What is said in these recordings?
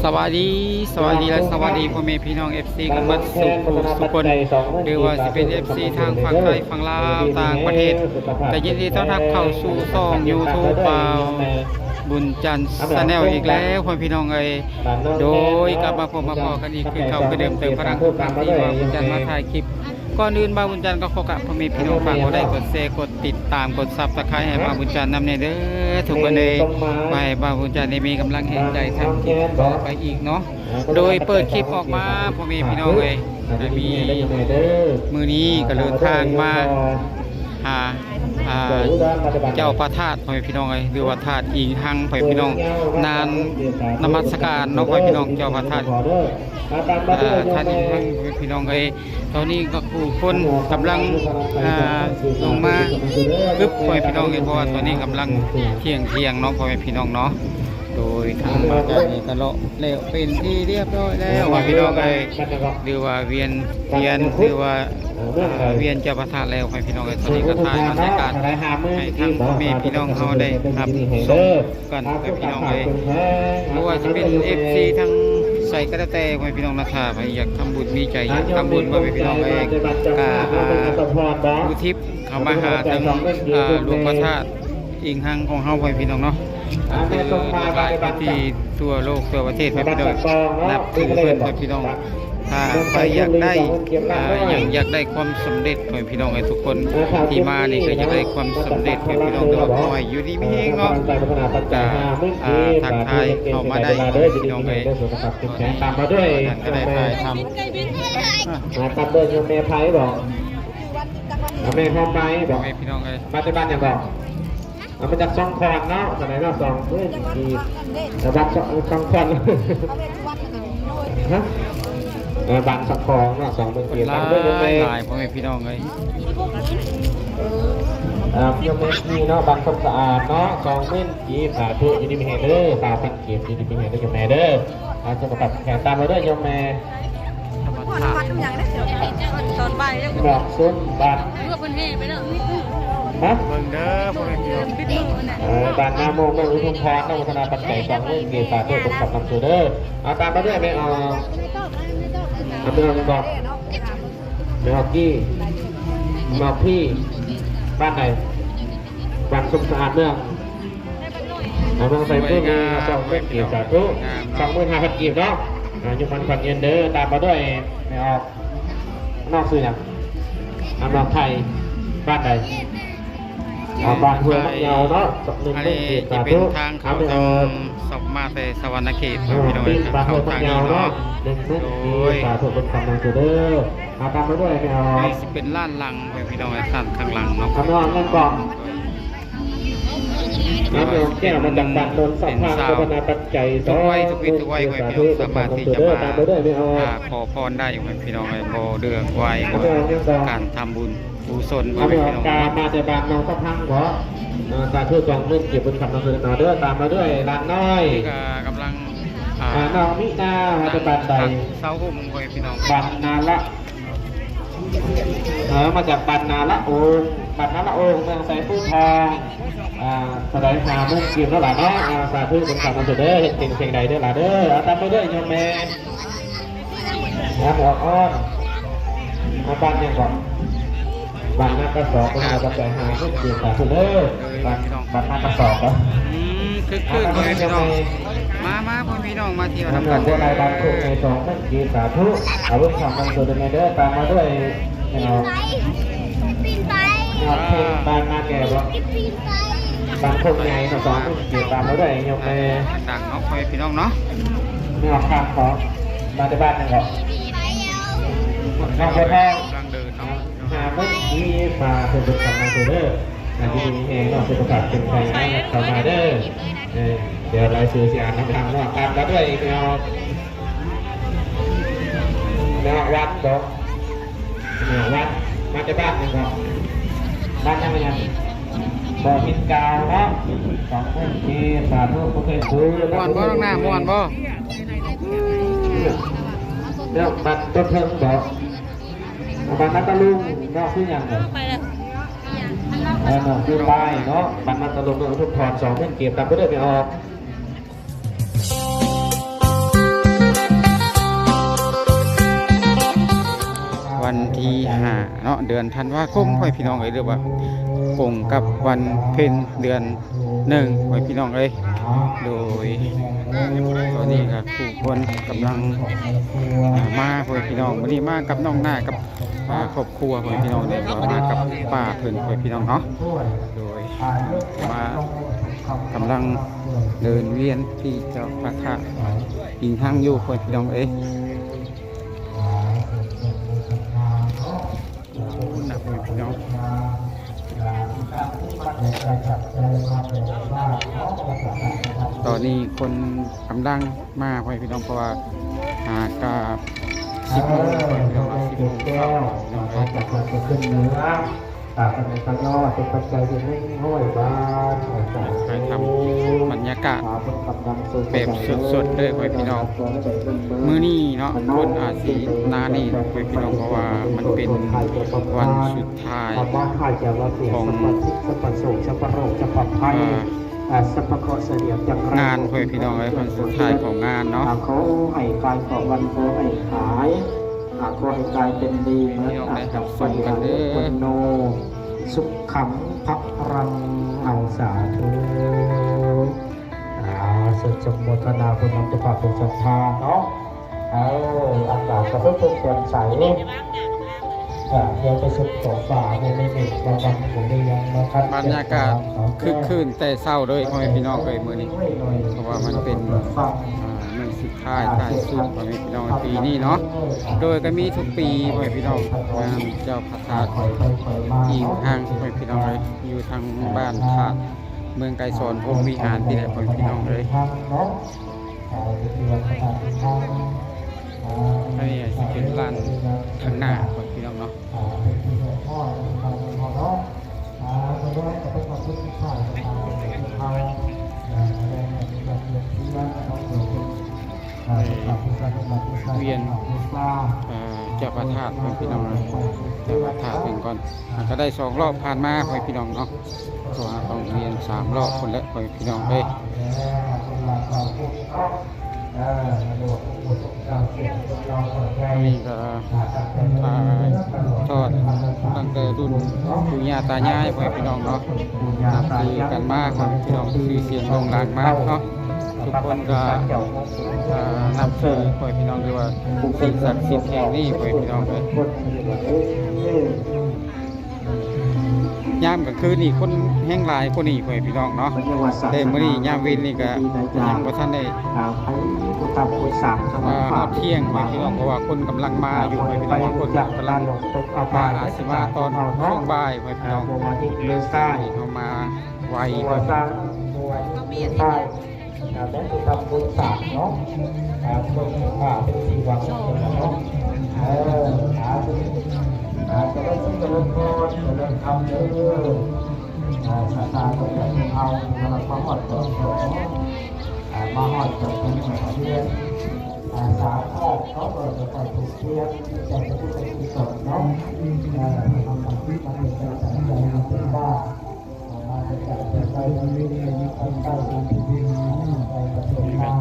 สวัสดีและสวัสดีพ่อแม่พี่น้อง FC กันบัดสุขสุขคนหรือว่าสิเป็น FC ทางฝั่งไทยฝั่งลาวต่างประเทศแต่ยินดีต้อนรับเข้าสู่ช่อง YouTube บุญจันทร์ชาแนลอีกแล้วพ่อพี่น้องโดยกลับมาพบมาพอกันอีกคือเขาก็เดิมเติมพลังทุกครั้งที่ว่าบุญจันทร์มาถ่ายคลิปก่อนอื่นบ่าวบุญจันทร์ก็ขอกราบพ่อแม่พี่น้องฝากกดไลค์กดแชร์กดติดตามกดซับสไครต์ให้บ่าวบุญจันทร์นำเด้อทุกคนเลยไปบ่าวบุญจันทร์ได้มีกำลังแห่งใจทำคลิปต่อไปอีกเนาะโดยเปิดคลิปออกมาพ่อแม่พี่น้องจะมีมือนี้ก็เดินทางมาหาเจ้าพระธาตุพ่อแม่พี่น้องหรือว่าธาตุอิงหังพ่อแม่พี่น้องนานนมัสการเนาะพ่อแม่พี่น้องเจ้าพระธาตุท่านอิงหังพี่น้องตอนนี้ก็ผู้คนกำลังลงมาปึ๊บพ่อแม่พี่น้องเพราะว่าตอนนี้กำลังเที่ยงเนาะพ่อแม่พี่น้องเนาะโดยทางมาจากนี้ก็เลาะแล้วเป็นที่เรียบร้อยแล้วพ่อพี่น้องหรือว่าเวียนหรือว่าเวียนเจ้าพระธาตุแล้วพ่อพี่น้องตอนนี้ก็ถ่ายมาในการให้ทางพ่อแม่พี่น้องเขาได้รับชมกันพ่อพี่น้องเพราะว่าจะเป็น FC ทั้งใส่กระแตพ่อพี่น้องนะคะอยากทำบุญมีใจอยากทำบุญพ่อพี่น้องอุทิศเขามาหาทางหลวงพระธาตุอิงหังของเฮาพ่อพี่น้องเนาะคือหลายไปที่ทั่วโลกทั่วประเทศพ่อพี่น้องนับถือเพื่อนพ่อพี่น้องถ้าใครอยากได้ความสำเร็จพ่อพี่น้องทุกคนที่มานี่ก็อยากได้ความสำเร็จพ่อพี่น้องแต่ว่าขอให้อยู่ดีมีเองเนาะทักทายเข้ามาได้พี่น้องตามมาด้วยก็ได้ถ่ายทำมาตามด้วยโยมแม่ไพ่บอกแม่พ่อไม้บอกพี่น้องมาที่บ้านอย่างบอกมันจะซ่องคอนเนาะสมัยเราซ่องเพื่อนดีแต่บัตรซ่องคอนฮะบัตรสักคองเนาะ2 เมืองเกียรติด้วยโยมแม่หลายพ่อแม่พี่น้องเลยโยมแม่ที่เนาะบัตรความสะอาดเนาะ2 เมืองกีบสาธุยินดีมีเหตุเด้อตาเป็นเกียรติยินดีมีเหตุเด้อโยมแม่เด้อจะประกาศแขกตามมาด้วยโยมแม่ตอนบ่ายยังบอกซุ้มบัตรเพื่อเป็นเฮ่ไปเด้อฮะเบิ่งเด้อพ่อแม่พี่น้องบ้านนาโมงแม่อุทุมพรนวัฒนาปัจจัย2 เมืองกีบสาธุเป็นขับนำสู่เด้อตามมาด้วยแม่เมืองบอกเมืองกี้บอกพี่บ้านไหนบ้านสมสะอาดเมืองใส่เพื่อนมี2 เมืองกีบสาธุ25,000 กีบเนาะยุคันขันเย็นเด้อตามมาด้วยไม่ออกนอกซื้ออย่างนอกไทยบ้านไหนบ้านเพื่อนเงาเนาะอันนี้จะเป็นทางเขาทางสอบมาแต่สวรรค์เขตพี่น้องเขาทางนี้เนาะโดยสาธุเป็นคำนำสู่เด้อตามมาด้วยไม่ออกนี่จะเป็นล้านหลังพี่น้องสั่นข้างหลังเนาะคำนองเงินกองน้ำนองแก้วมันดังบัตรโดนสัมภาระพัฒนาปัจจัยทุกวัยพี่น้องสามารถที่จะมาขอพรได้อยู่พี่น้องโบเดืองวัยการทำบุญกุศลพี่น้องการมาแต่บางน้องก็พังเพราะสาธุ2 เมืองเก็บบนคำนำสู่เด้อตามมาด้วยร้านน้อยกำลังน้องมินาจะบันไดเสาหุ่มพี่น้องบันนาละมาจากบันนาละโองบันนาละโองเมืองไซฟูทองสดายหามุ่งเกี่ยวแล้วหล่ะเนาะสาธุเป็นคำนำสู่เด้อเห็นเสียงใดเด้อหล่ะเด้อตามมาด้วยโยมแม่หัวอ้อนบ้านยังก่อนบ้านนักกระสอบเป็นการใจหามุ่งเกี่ยวสาธุเด้อบ้านนักกระสอบเหรอคือพี่น้องมาพี่น้องมาเที่ยวทำกันได้รายการถูกใน2 เมืองกีบสาธุเอาลูกคำนำสู่เด้อตามมาด้วยบ้านนาแก่บ่บางคนใหญ่สอนเกี่ยวตามมาด้วยโยมเลยต่างเอาไปพี่น้องเนาะไม่ออกข้ามของมาในบ้านนั่นหรอกน้องไปแพงหาเมื่อกี้มาเป็นบุญคำนำสู่เด้ออันนี้มีเองนอกสุขภาพเป็นไทยเข้ามาเด้อเดี๋ยวรายชื่อสิอ่านน้ำทางนอกตามแล้วด้วยแนววัดบอกแนววัดมาจากบ้านนั่นหรอกบ้านยังไงบ่อหินกาวเนาะ2 เมืองกีบสาธุผู้เคยซื้อม่วนบ่ต้องหน้าม่วนบ่เนี่ยบัตรต้นเทิงบอกบัตรนักตะลุงนอกคืออย่างไรนอกคือป้ายเนาะบัตรนักตะลุงต้องทุกถอน2 เมืองกีบตามไปด้วยไม่ออก ที่5เนาะเดือนธันวาคมพ่อพี่น้องเอ้ยหรือว่าตรงกับวันเพ็ญเดือน1พ่อพี่น้องเอ้ยโดยตอนนี้ก็ผู้คนกำลังมาพ่อพี่น้องวันนี้มากับน้องหน้ากับครอบครัวพ่อพี่น้องเนี่ยก็มากับป้าเพิ่นพ่อพี่น้องเนาะโดยมากำลังเดินเวียนที่เจ้าพระธาตุหินห้างอยู่พ่อพี่น้องเอ้ยหนักพ่อพี่น้องตอนนี้คนกำลังมาพ่อพี่น้องเพราะว่ากับ10 โมงพ่อพี่น้อง10 โมงเช้าน้องเอ้ย จากการขึ้นเนื้อตาเป็นสัญญาเป็นปัจจัยที่ไม่ห้อยบ้าน ไปทำบรรยากาศแบบสดๆเลยพ่อพี่น้องมื้อนี้เนาะคนอาจสินานี่พ่อพี่น้องเพราะว่ามันเป็นวันสุดท้ายของงานพ่อพี่น้องเลยวันสุดท้ายของงานเนาะ เขาให้กายของวันโคให้ขายขอให้กายเป็นดีเหมือนกับไฟคนโนสุขขังพักรังเอาสาธุสุดสมโภชนาคุณน้ำจะพาเป็นศรัทธาเนาะอากาศก็เพิ่มเติมใสยังไปสุดต่อฝ่าในเด็กบางวันผมได้ยังนะครับ บรรยากาศคึกคืนแต่เศร้าเลยพ่อพี่น้องเลยมื้อนี้เพราะว่ามันเป็นมื้อสุดท้ายท้ายสุดพ่อพี่น้องปีนี้เนาะโดยก็มีทุกปีพ่อพี่น้องงานเจ้าพระธาตุหินห้างพ่อพี่น้องเลยอยู่ทางบ้านธาตุเมืองไกรสอนพรหมวิหารที่ไหนพ่อพี่น้องเลยอันนี้สิเป็นร้านข้างหน้าพ่อพี่น้องเนาะเวียนเจ้าพระธาตุพ่อพี่น้องเจ้าพระธาตุเป็นก่อนก็ได้2 รอบผ่านมาพ่อพี่น้องเนาะตัวต้องเวียน3 รอบคนละพ่อพี่น้องเลยนี่ก็ทอดตั้งแต่รุ่นปู่ย่าตายายพ่อพี่น้องเนาะนับถือกันมากพ่อพี่น้องคือเสียงโด่งดังมากเนาะทุกคนก็นับถือพ่อพี่น้องด้วยว่าสิ่งศักดิ์สิทธิ์แห่งนี้พ่อพี่น้องเลยยามกลางคืนนี่คนแห้งหลายคนนี่พ่อพี่น้องเนาะแต่มื้อนี้ยามเย็นนี่ก็ยังบ่ทันได้เที่ยงพ่อพี่น้องเพราะว่าคนกำลังมาอยู่พ่อพี่น้องคนกำลังมาอาจสิมาตอนช่วงบ่ายพ่อพี่น้องเลยเข้ามาไวพ่อพี่น้องแม้จะทำบุญสามเนาะคนเป็นสีวังเนาะจะได้ที่จะเริ่มต้นจะเริ่มทำเรื่อยๆศรัทธาต้องการเอามาพร้อมหมดตัวมาหอดตัวเป็นหัวเรียนสาข้อเขาเปิดจะไปถูกเทียบจะจะพูดเป็นกุศลเนาะทำแบบที่มันเป็นการสอนใจเป็นบ้า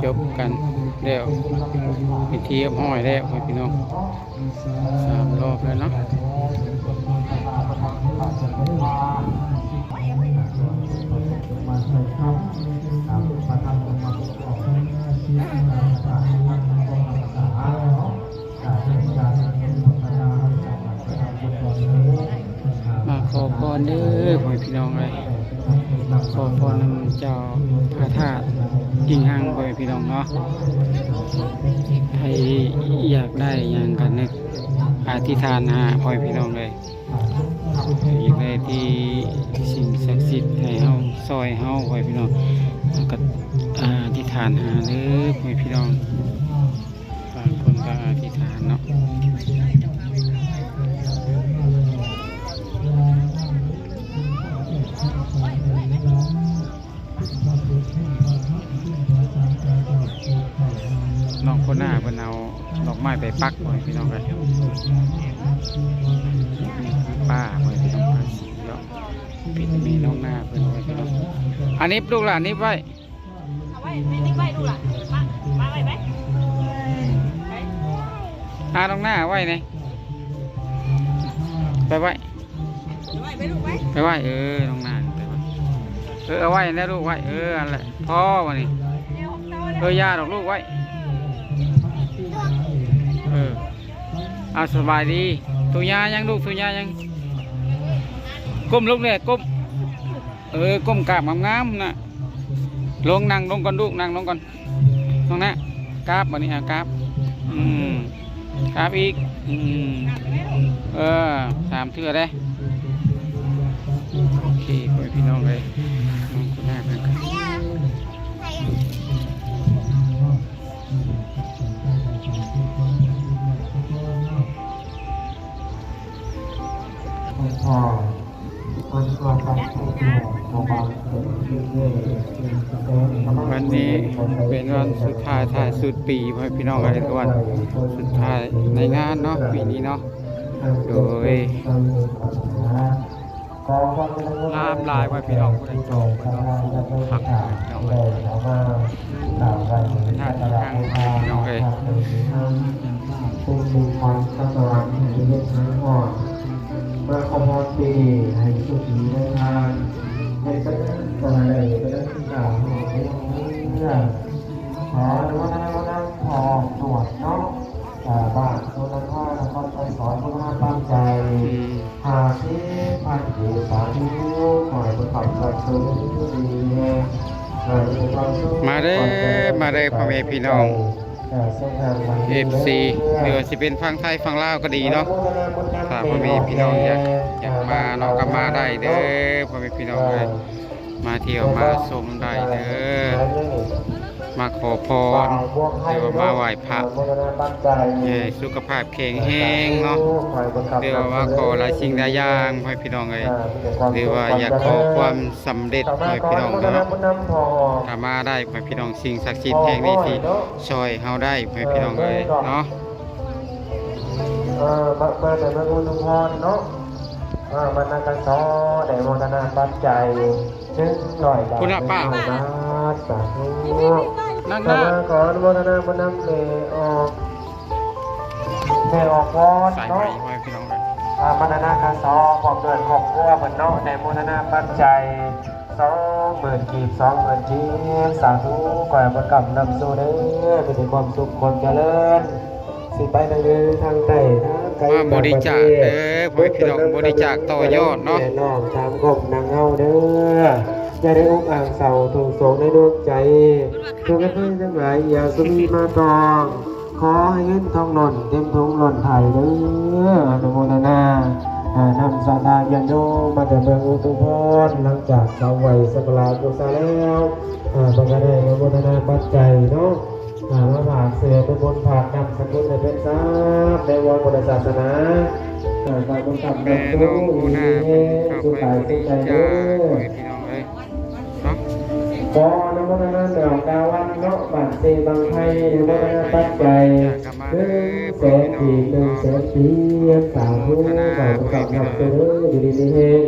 จบกันแล้วพิธีห้อยแล้วพี่น้อง3 รอบแล้วเนาะมาขอพรเด้อพี่น้องเลยขอพรนำเจ้าพระธาตุกิ่งห้างพ่อพี่น้องเนาะให้อยากได้อย่างกันนึกอธิษฐานหาพ่อพี่น้องเลยอยากได้ที่สิ่งศักดิ์สิทธิ์ให้เฮาซอยเฮาพ่อพี่น้องก็อธิษฐานหาเด้อพ่อพี่น้องบางคนก็อธิษฐานเนาะน้องคนหน้าเพิ่นเอาดอกไม้ไปปักไว้พี่น้องเลยป้าไว้พี่น้องป้าสีเนาะปิดมีน้องหน้าเพิ่นไว้พี่น้องอันนี้ลูกหลานนี้ไว้เอาไว้ไม่ได้ไว้ลูกหลานมาไว้ไหมน้องหน้าไว้ไหน ไปไว้ ไปลูกไป ไปไว้น้องนางไปไว้เอาไว้นะลูกไว้อันแหละพ่อมานี่ยาดอกลูกไว้เอาสบายดีตัวยายังลูกตัวยายังก้มลูกเนี่ยก้มก้มกราบงามๆนะลงนั่งลงก่อนลูกนั่งลงก่อนตรงนั้นกราบมานี่กราบกราบอีก3 เทื่อได้โอเคพี่น้องเลยน้องคุณแม่เป็นกันวันนี้เป็นวันสุดท้ายถ่ายสุดปีพี่น้องเลยทุกวันสุดท้ายในงานเนาะปีนี้เนาะโดยลามลายไว้พี่น้องผู้ใดจองพี่น้องผักพี่น้องเลยท่านทางพี่น้องเลยมาขโมยปีให้สุขีได้ทานให้เป็นอะไรเป็นข่าวขอวันพอตรวจเนาะบ้านโซนท่าแล้วก็ไปสอนผู้น่าตั้งใจหาที่พันอยู่สาธุหน่อยประกอบกับซื้อดีมาเด้พ่อแม่พี่น้องFC หรือว่าสิเป็นฝั่งไทยฝั่งลาวก็ดีเนาะถ้าพ่อแม่พี่น้องอยากมาเนาะก็มาได้เด้อพ่อแม่พี่น้องเลยมาเที่ยวมาชมได้เด้อมาขอพรหรือว่ามาไหว้พระสุขภาพแข็งแรงเนาะหรือว่าขอหลายสิ่งหลายอย่างพ่อพี่น้องเลยหรือว่าอยากขอความสำเร็จพ่อพี่น้องเนาะถ้ามาได้พ่อพี่น้องสิ่งศักดิ์สิทธิ์แห่งนี้ที่ช่วยเฮาได้พ่อพี่น้องเลยเนาะมาแต่มาบุญพรเนาะมานากันซ้อได้โมทนาปัจจัย100 บาทคุณป้าสาธุนั่ง ขออนุโมทนาบุญนำออกวอนเนาะมานากันซ้อบอกเดือน6 เดือนเหมือนเนาะได้โมทนาปัจจัย20,000 กีบ 20,000 กีบสาธุก่อยประกับนำสู่เด้อมีความสุขความเจริญสิไปทางทางใต้ทางไกลบริจาคเด้อพ่อพี่น้องบริจาคต่อยอดเนาะน้องทำกบนางเงาเด้ออย่าได้อุกอ่างเสาถูกโศกในดวงใจทุกท่านทั้งหลายอย่าสุมีมาตองขอให้เงินทองหล่นเต็มถุงหล่นไถ่เด้ออนุโมทนานำสาราญาโยมาแต่เมืองอุทุพรหลังจากเสาไว้สักลากุศลแล้วประกาศให้อนุโมทนาปัจจัยเนาะมาผ่าเสือเป็นบนผ่านำสกุลในเป็นทรัพย์ในวันพุทธศาสนาการบนขับแม่น้องผู้น่าเข้าไปบริจาคพี่น้องเลยเนาะขออนุโมทนาดอกดาวันเนาะบัตรเซบังไทยอนุโมทนาปัจจัย100,000 ปี100,000 ปีสาธุขอประกอบนำตัวอยู่ดีๆเอง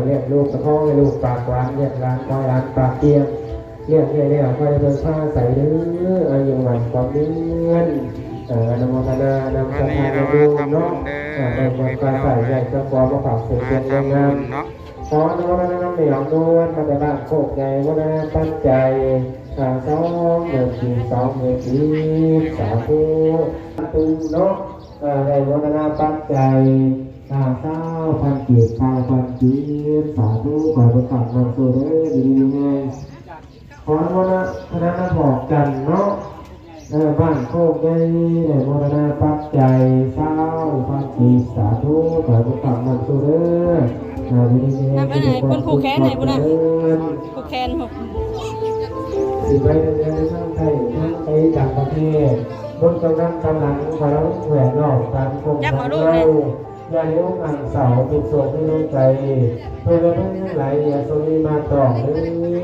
เรียกลูกตะพ้องให้ลูกปากหวานเรียกร้านร้านปากเตี้ยเรียกคอยเดินผ้าใส่เนื้ออายุหวานความเนื้อนโมทนานำสถานบุญเนาะเป็นการใส่ใหญ่จะขอมาฝากเสียงงามขอนโมทนานำเหนียวนวลมาแต่บ้านโคกใหญ่วนาตั้งใจ20,000 กีบ 20,000 กีบสาธุตุเนาะในโมทนาตั้งใจ20,000 กีบ 20,000 กีบสาธุขอประกาศนำสู่เด้อดีๆไงขออนุโมทนาบอกกันเนาะบ้านโคกใหญ่ในโมทนาปัจจัย20,000 กีบสาธุขอประกาศนำสู่เด้อดีๆไงคนผูกแขนไหนบุญนะผูกแขนสิไปเดินทางไทยทางไปต่างประเทศบนกำลังพลังแหวนนอกการคงเราอย่าเลี้ยวอ่างเสาติดโศกไม่ลงใจเพื่อไม่ให้ไหลอย่าสมีมาต่อเนื้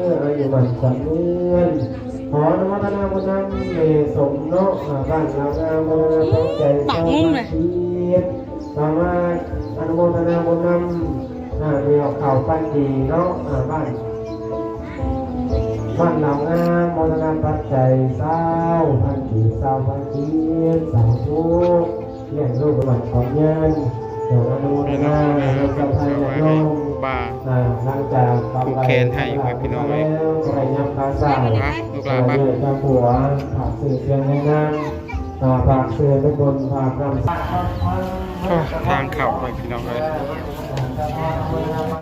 ออายุมันสังเงื่อนขออนุโมทนาบุญนำสมเนาะบ้านเรางามบุญตั้งใจเจ้าชีวิตมาอนุโมทนาบุญนำมีข่าวปั้นดีเนาะบ้านเรางามโมทนาปัจจัย20,000 กีบ 20,000 กีบสาธุเลี้ยงลูกหลานของเงิน พี่น้องนะเป็นเสื้อไว้ให้บ่าผูกแขนให้ไว้พี่น้องเลยฮะลูกหลานปะ ผัวผักสื่อเสียงในงานผักสื่อทุกคนผักนำ ทางเข่าไปพี่น้องเลย